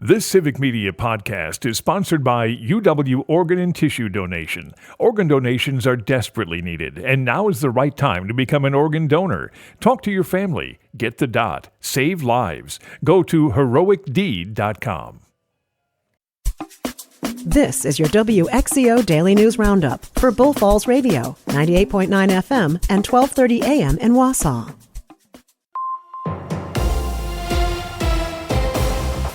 This Civic Media podcast is sponsored by UW Organ and Tissue Donation. Organ donations are desperately needed, and now is the right time to become an organ donor. Talk to your family. Get the dot. Save lives. Go to heroicdeed.com. This is your WXCO Daily News Roundup for Bull Falls Radio, 98.9 FM and 1230 AM in Wausau.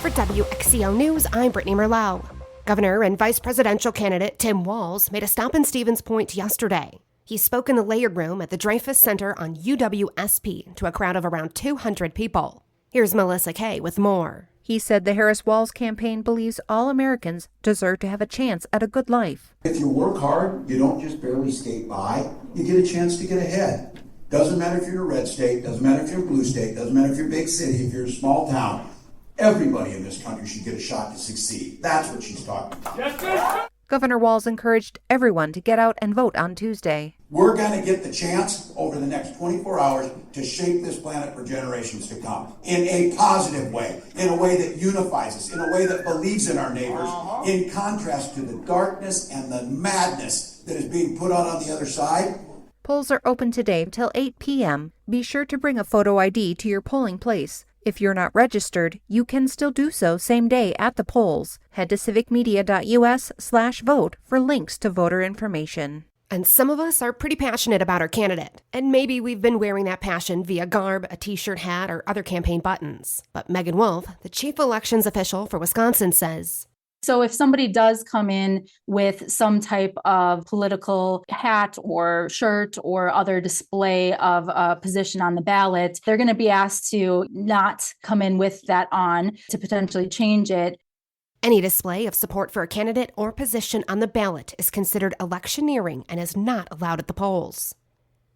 For WXCO News, I'm Brittany Merlot. Governor and Vice Presidential candidate Tim Walz made a stop in Stevens Point yesterday. He spoke in the Layered Room at the Dreyfus Center on UWSP to a crowd of around 200 people. Here's Melissa Kay with more. He said the Harris-Walz campaign believes all Americans deserve to have a chance at a good life. If you work hard, you don't just barely skate by, you get a chance to get ahead. Doesn't matter if you're in a red state, doesn't matter if you're in a blue state, doesn't matter if you're a big city, if you're a small town. Everybody in this country should get a shot to succeed. That's what she's talking about. Governor Walz encouraged everyone to get out and vote on Tuesday. We're going to get the chance over the next 24 hours to shape this planet for generations to come in a positive way, in a way that unifies us, in a way that believes in our neighbors, in contrast to the darkness and the madness that is being put out on the other side. Polls are open today until 8 p.m. Be sure to bring a photo ID to your polling place. If you're not registered, you can still do so same day at the polls. Head to civicmedia.us/vote for links to voter information. And some of us are pretty passionate about our candidate, and maybe we've been wearing that passion via garb, a t-shirt, hat, or other campaign buttons. But Megan Wolf, the chief elections official for Wisconsin, says, so if somebody does come in with some type of political hat or shirt or other display of a position on the ballot, they're going to be asked to not come in with that on, to potentially change it. Any display of support for a candidate or position on the ballot is considered electioneering and is not allowed at the polls.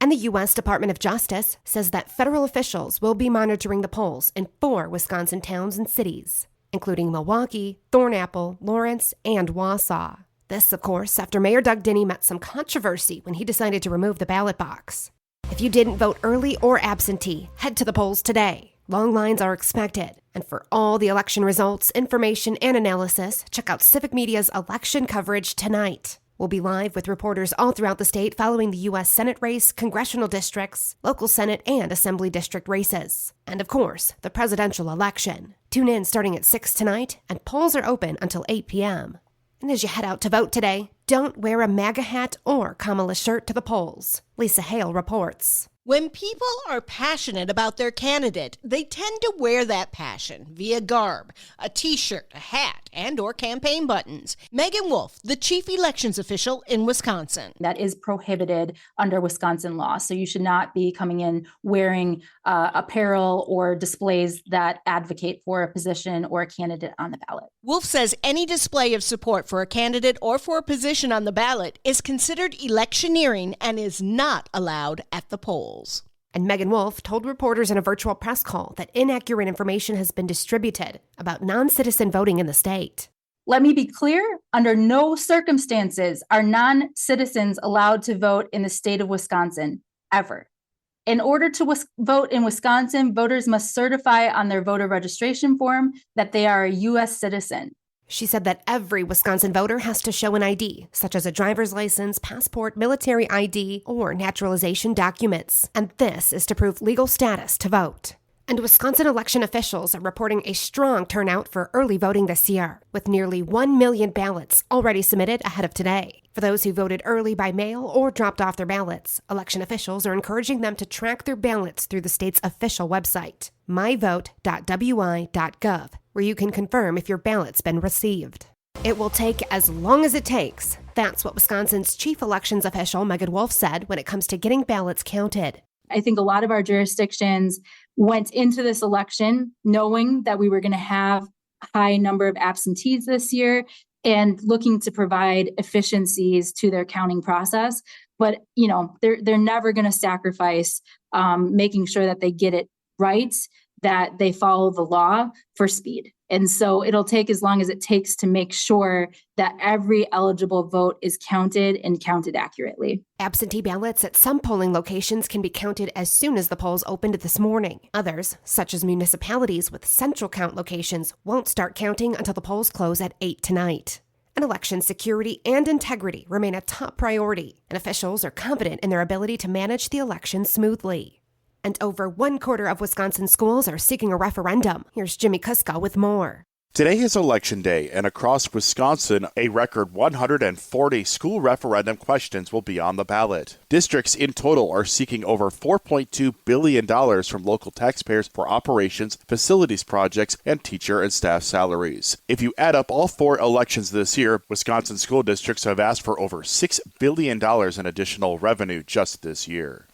And the U.S. Department of Justice says that federal officials will be monitoring the polls in 4 Wisconsin towns and cities, including Milwaukee, Thornapple, Lawrence, and Wausau. This, of course, after Mayor Doug Denny met some controversy when he decided to remove the ballot box. If you didn't vote early or absentee, head to the polls today. Long lines are expected. And for all the election results, information, and analysis, check out Civic Media's election coverage tonight. We'll be live with reporters all throughout the state following the U.S. Senate race, congressional districts, local Senate, and Assembly district races. And of course, the presidential election. Tune in starting at 6 tonight, and polls are open until 8 p.m. And as you head out to vote today, don't wear a MAGA hat or Kamala shirt to the polls. Lisa Hale reports. When people are passionate about their candidate, they tend to wear that passion via garb, a t-shirt, a hat, and or campaign buttons. Megan Wolf, the chief elections official in Wisconsin. That is prohibited under Wisconsin law. So you should not be coming in wearing apparel or displays that advocate for a position or a candidate on the ballot. Wolf says any display of support for a candidate or for a position on the ballot is considered electioneering and is not allowed at the polls. And Megan Wolf told reporters in a virtual press call that inaccurate information has been distributed about non-citizen voting in the state. Let me be clear, under no circumstances are non-citizens allowed to vote in the state of Wisconsin, ever. In order to vote in Wisconsin, voters must certify on their voter registration form that they are a U.S. citizen. She said that every Wisconsin voter has to show an ID, such as a driver's license, passport, military ID, or naturalization documents. And this is to prove legal status to vote. And Wisconsin election officials are reporting a strong turnout for early voting this year, with nearly 1 million ballots already submitted ahead of today. For those who voted early by mail or dropped off their ballots, election officials are encouraging them to track their ballots through the state's official website, myvote.wi.gov, where you can confirm if your ballot's been received. It will take as long as it takes. That's what Wisconsin's chief elections official, Megan Wolf, said when it comes to getting ballots counted. I think a lot of our jurisdictions went into this election knowing that we were going to have a high number of absentees this year and looking to provide efficiencies to their counting process. But, you know, they're never going to sacrifice making sure that they get it right, that they follow the law for speed. And so it'll take as long as it takes to make sure that every eligible vote is counted and counted accurately. Absentee ballots at some polling locations can be counted as soon as the polls opened this morning. Others, such as municipalities with central count locations, won't start counting until the polls close at 8 tonight. And election security and integrity remain a top priority, and officials are confident in their ability to manage the election smoothly. And over 1/4 of Wisconsin schools are seeking a referendum. Here's Jimmy Kuska with more. Today is Election Day, and across Wisconsin, a record 140 school referendum questions will be on the ballot. Districts in total are seeking over $4.2 billion from local taxpayers for operations, facilities projects, and teacher and staff salaries. If you add up all 4 elections this year, Wisconsin school districts have asked for over $6 billion in additional revenue just this year.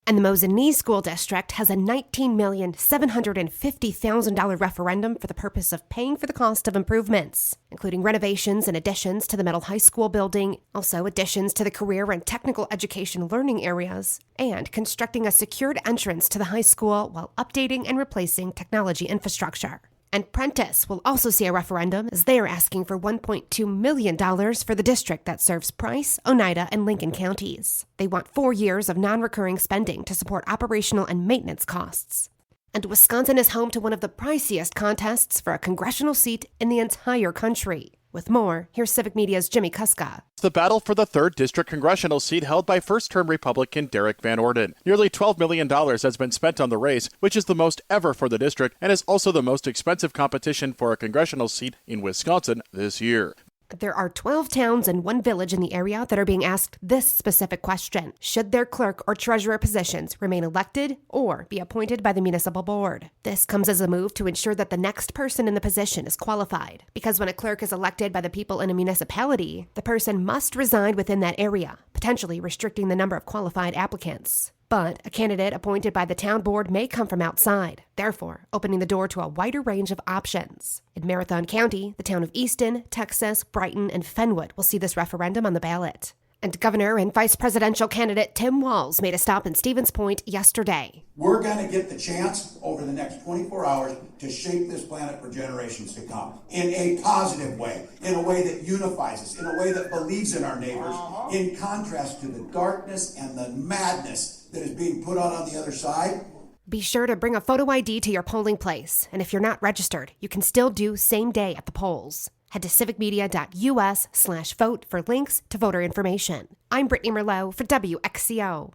And the Mosinee School District has a $19,750,000 referendum for the purpose of paying for the cost of improvements, including renovations and additions to the middle high school building, also additions to the career and technical education learning areas, and constructing a secured entrance to the high school while updating and replacing technology infrastructure. And Prentice will also see a referendum as they are asking for $1.2 million for the district that serves Price, Oneida, and Lincoln counties. They want 4 years of non-recurring spending to support operational and maintenance costs. And Wisconsin is home to one of the priciest contests for a congressional seat in the entire country. With more, here's Civic Media's Jimmy Kuska. The battle for the 3rd District congressional seat held by first-term Republican Derek Van Orden. Nearly $12 million has been spent on the race, which is the most ever for the district and is also the most expensive competition for a congressional seat in Wisconsin this year. There are 12 towns and 1 village in the area that are being asked this specific question. Should their clerk or treasurer positions remain elected or be appointed by the municipal board? This comes as a move to ensure that the next person in the position is qualified. Because when a clerk is elected by the people in a municipality, the person must reside within that area, potentially restricting the number of qualified applicants. But a candidate appointed by the town board may come from outside, therefore opening the door to a wider range of options. In Marathon County, the town of Easton, Texas, Brighton, and Fenwood will see this referendum on the ballot. And Governor and Vice Presidential candidate Tim Walz made a stop in Stevens Point yesterday. We're going to get the chance over the next 24 hours to shape this planet for generations to come in a positive way, in a way that unifies us, in a way that believes in our neighbors, in contrast to the darkness and the madness that is being put out on the other side. Be sure to bring a photo ID to your polling place, and if you're not registered, you can still do same day at the polls. Head to civicmedia.us/vote for links to voter information. I'm Brittany Merlot for WXCO.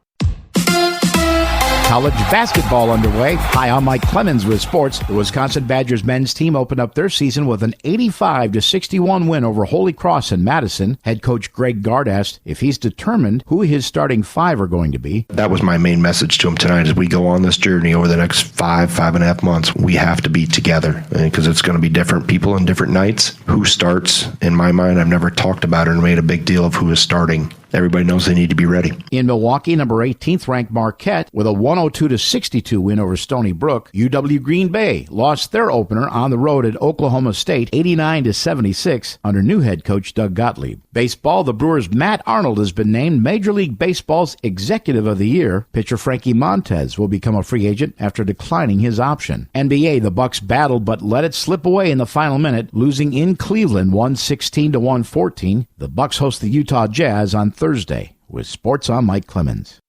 College basketball underway. Hi, I'm Mike Clemens with sports. The Wisconsin Badgers men's team opened up their season with an 85-61 win over Holy Cross in Madison. Head coach Greg Gard asked if he's determined who his starting 5 are going to be. That was my main message to him tonight. As we go on this journey over the next 5.5 months, we have to be together because it's going to be different people and different nights. Who starts, in my mind, I've never talked about it and made a big deal of who is starting. Everybody knows they need to be ready. In Milwaukee, number 18th ranked Marquette with a 102-62 win over Stony Brook. UW Green Bay lost their opener on the road at Oklahoma State 89-76 under new head coach Doug Gottlieb. Baseball, the Brewers' Matt Arnold has been named Major League Baseball's Executive of the Year. Pitcher Frankie Montez will become a free agent after declining his option. NBA, the Bucks battled but let it slip away in the final minute, losing in Cleveland 116-114. The Bucks host the Utah Jazz on Thursday. With sports, I'm Mike Clemens.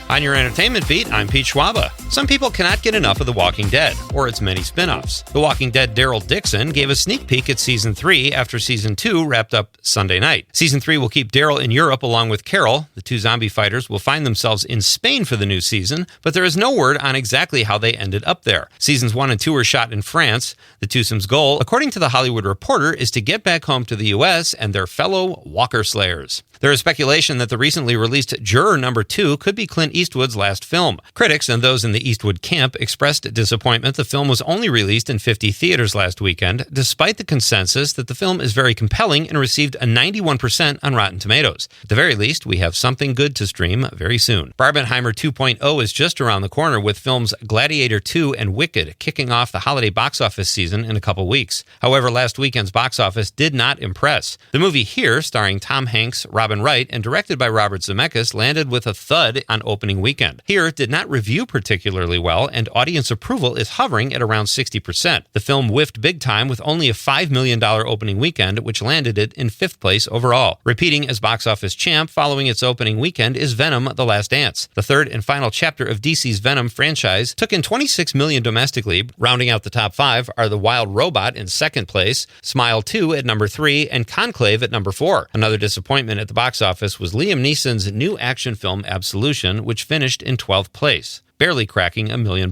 On your entertainment beat, I'm Pete Schwaba. Some people cannot get enough of The Walking Dead, or its many spin-offs. The Walking Dead Daryl Dixon gave a sneak peek at Season 3 after Season 2 wrapped up Sunday night. Season 3 will keep Daryl in Europe along with Carol. The 2 zombie fighters will find themselves in Spain for the new season, but there is no word on exactly how they ended up there. Seasons 1 and 2 were shot in France. The twosome's goal, according to The Hollywood Reporter, is to get back home to the U.S. and their fellow Walker Slayers. There is speculation that the recently released Juror No. 2 could be Clint Eastwood's last film. Critics and those in the Eastwood camp expressed disappointment the film was only released in 50 theaters last weekend, despite the consensus that the film is very compelling and received a 91% on Rotten Tomatoes. At the very least, we have something good to stream very soon. Barbenheimer 2.0 is just around the corner, with films Gladiator 2 and Wicked kicking off the holiday box office season in a couple weeks. However, last weekend's box office did not impress. The movie Here, starring Tom Hanks, Robin Robin Wright and directed by Robert Zemeckis, landed with a thud on opening weekend. Here, it did not review particularly well, and audience approval is hovering at around 60%. The film whiffed big time with only a $5 million opening weekend, which landed it in 5th place overall. Repeating as box office champ following its opening weekend is Venom: The Last Dance. The third and final chapter of DC's Venom franchise took in $26 million domestically. Rounding out the top 5 are The Wild Robot in 2nd place, Smile 2 at number 3, and Conclave at number 4. Another disappointment at the box office was Liam Neeson's new action film Absolution, which finished in 12th place, barely cracking $1 million.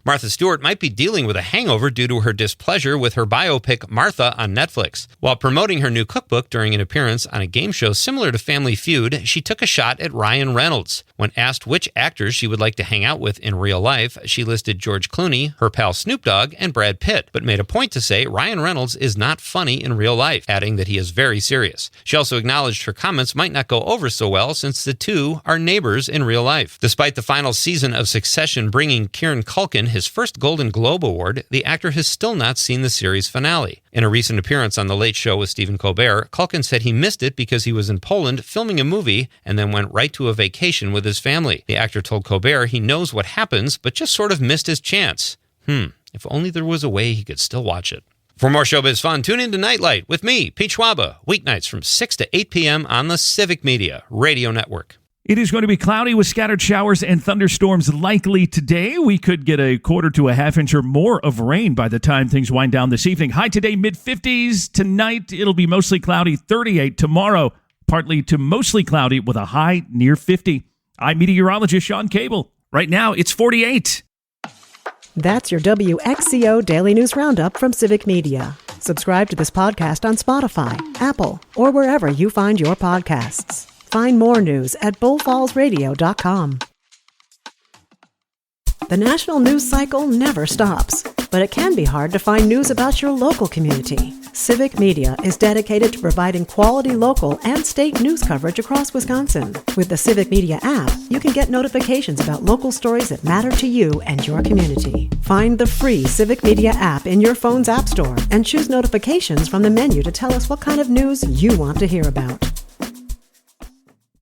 Martha Stewart might be dealing with a hangover due to her displeasure with her biopic Martha on Netflix. While promoting her new cookbook during an appearance on a game show similar to Family Feud, she took a shot at Ryan Reynolds. When asked which actors she would like to hang out with in real life, she listed George Clooney, her pal Snoop Dogg, and Brad Pitt, but made a point to say Ryan Reynolds is not funny in real life, adding that he is very serious. She also acknowledged her comments might not go over so well since the two are neighbors in real life. Despite the final season of Succession bringing Kieran Culkin his first Golden Globe Award, the actor has still not seen the series finale. In a recent appearance on The Late Show with Stephen Colbert, Culkin said he missed it because he was in Poland filming a movie and then went right to a vacation with his family. The actor told Colbert he knows what happens, but just sort of missed his chance. If only there was a way he could still watch it. For more showbiz fun, tune in to Nightlight with me, Pete Schwaba, weeknights from 6 to 8 p.m. on the Civic Media Radio Network. It is going to be cloudy with scattered showers and thunderstorms likely today. We could get a quarter to a half inch or more of rain by the time things wind down this evening. High today, mid-50s. Tonight, it'll be mostly cloudy, 38. Tomorrow, partly to mostly cloudy with a high near 50. I'm meteorologist Sean Cable. Right now, it's 48. That's your WXCO Daily News Roundup from Civic Media. Subscribe to this podcast on Spotify, Apple, or wherever you find your podcasts. Find more news at bullfallsradio.com. The national news cycle never stops, but it can be hard to find news about your local community. Civic Media is dedicated to providing quality local and state news coverage across Wisconsin. With the Civic Media app, you can get notifications about local stories that matter to you and your community. Find the free Civic Media app in your phone's app store and choose notifications from the menu to tell us what kind of news you want to hear about.